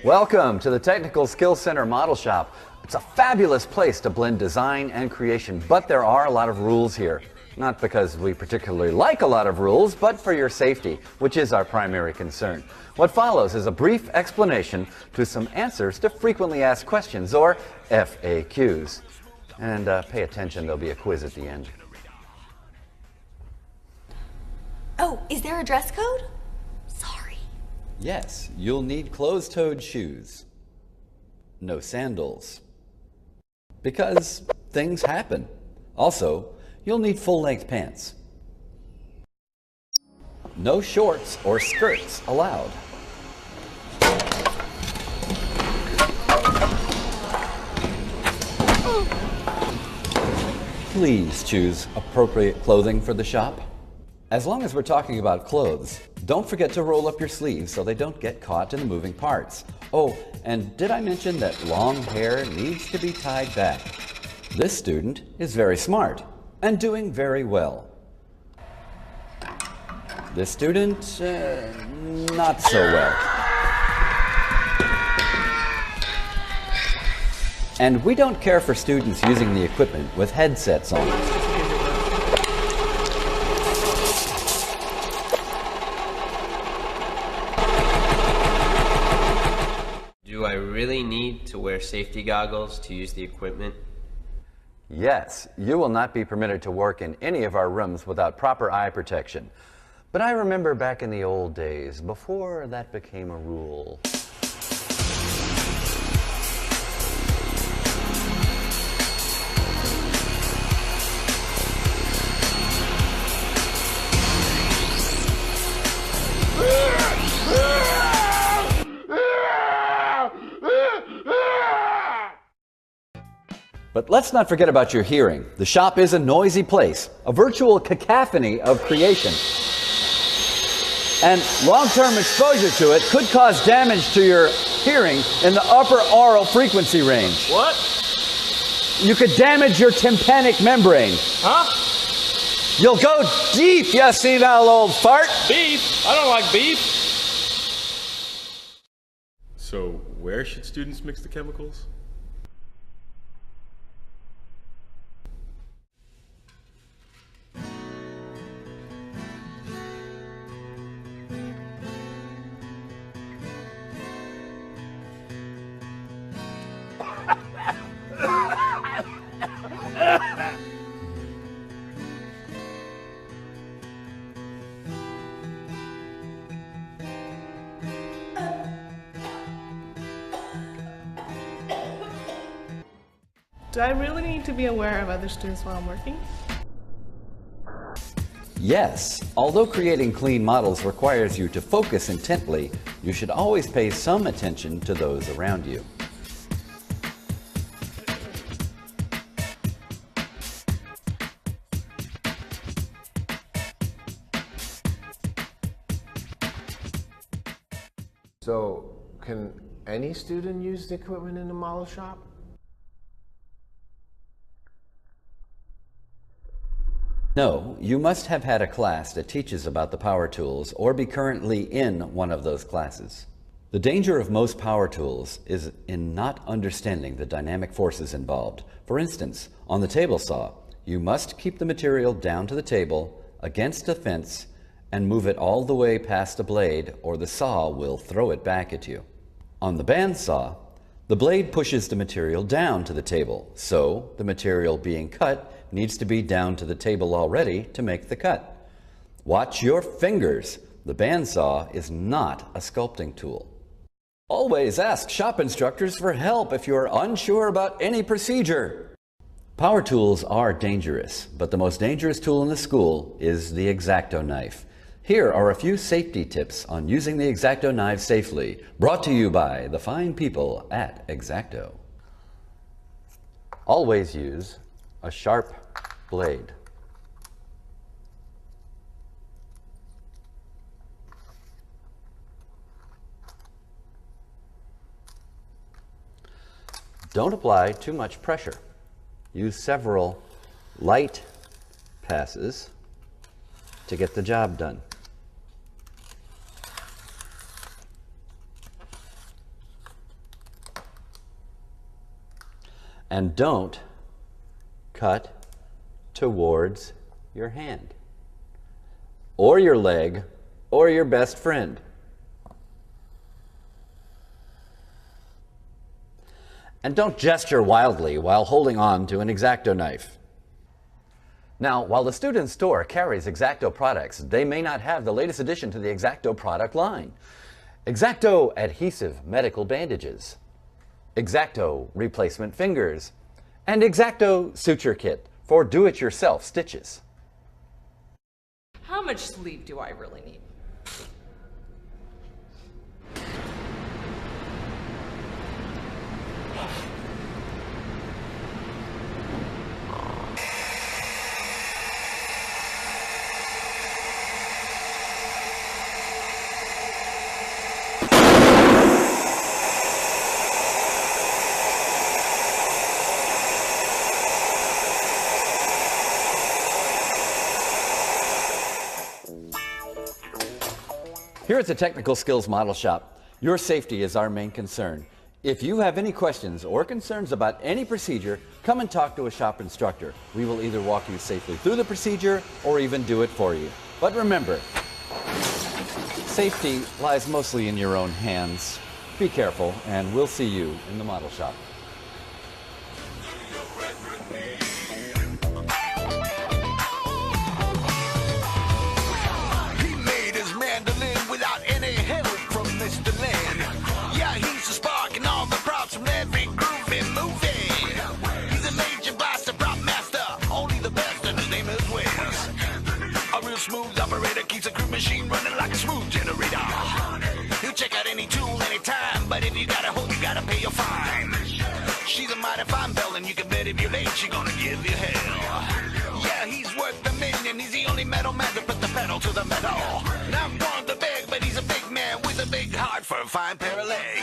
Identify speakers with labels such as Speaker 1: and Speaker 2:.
Speaker 1: Welcome to the Technical Skills Center Model Shop. It's a fabulous place to blend design and creation, but there are a lot of rules here. Not because we particularly like a lot of rules, but for your safety, which is our primary concern. What follows is a brief explanation to some answers to frequently asked questions, or FAQs. And pay attention, there'll be a quiz at the end.
Speaker 2: Oh, is there a dress code? Sorry.
Speaker 1: Yes, you'll need closed-toed shoes. No sandals. Because things happen. Also, you'll need full-length pants. No shorts or skirts allowed. Please choose appropriate clothing for the shop. As long as we're talking about clothes, don't forget to roll up your sleeves so they don't get caught in the moving parts. Oh, and did I mention that long hair needs to be tied back? This student is very smart and doing very well. This student, not so well. And we don't care for students using the equipment with headsets on.
Speaker 3: Do I really need to wear safety goggles to use the equipment?
Speaker 1: Yes, you will not be permitted to work in any of our rooms without proper eye protection. But I remember back in the old days, before that became a rule. But let's not forget about your hearing. The shop is a noisy place, a virtual cacophony of creation. And long-term exposure to it could cause damage to your hearing in the upper aural frequency range.
Speaker 4: What?
Speaker 1: You could damage your tympanic membrane.
Speaker 4: Huh?
Speaker 1: You'll go deep, you senile old fart.
Speaker 4: Beef? I don't like beef. So, where should students mix the chemicals?
Speaker 5: Do I really need to be aware of other students while I'm working?
Speaker 1: Yes, although creating clean models requires you to focus intently, you should always pay some attention to those around you.
Speaker 6: So, can any student use the equipment in the model shop?
Speaker 1: No, you must have had a class that teaches about the power tools or be currently in one of those classes. The danger of most power tools is in not understanding the dynamic forces involved. For instance, on the table saw, you must keep the material down to the table, against a fence, and move it all the way past a blade or the saw will throw it back at you. On the bandsaw, the blade pushes the material down to the table, so the material being cut needs to be down to the table already to make the cut. Watch your fingers. The bandsaw is not a sculpting tool. Always ask shop instructors for help if you are unsure about any procedure. Power tools are dangerous, but the most dangerous tool in the school is the X-Acto knife. Here are a few safety tips on using the X-Acto knife safely, brought to you by the fine people at X-Acto. Always use a sharp blade. Don't apply too much pressure. Use several light passes to get the job done. And don't cut towards your hand, or your leg, or your best friend. And don't gesture wildly while holding on to an X-Acto knife. Now, while the student store carries X-Acto products, they may not have the latest addition to the X-Acto product line. X-Acto adhesive medical bandages, X-Acto replacement fingers, and X-Acto suture kit for do-it-yourself stitches.
Speaker 7: How much sleep do I really need?
Speaker 1: Here at the Technical Skills Model Shop, your safety is our main concern. If you have any questions or concerns about any procedure, come and talk to a shop instructor. We will either walk you safely through the procedure or even do it for you. But remember, safety lies mostly in your own hands. Be careful, and we'll see you in the model shop.
Speaker 8: Smooth operator keeps a crew machine running like a smooth generator. He'll check out any tool anytime, but if you got a hole, you gotta pay your fine. She's a mighty fine belle, and you can bet if you're late, she's gonna give you hell. Yeah, he's worth the million. He's the only metal man to put the pedal to the metal. Not one to beg, but he's a big man with a big heart for a fine pair of legs.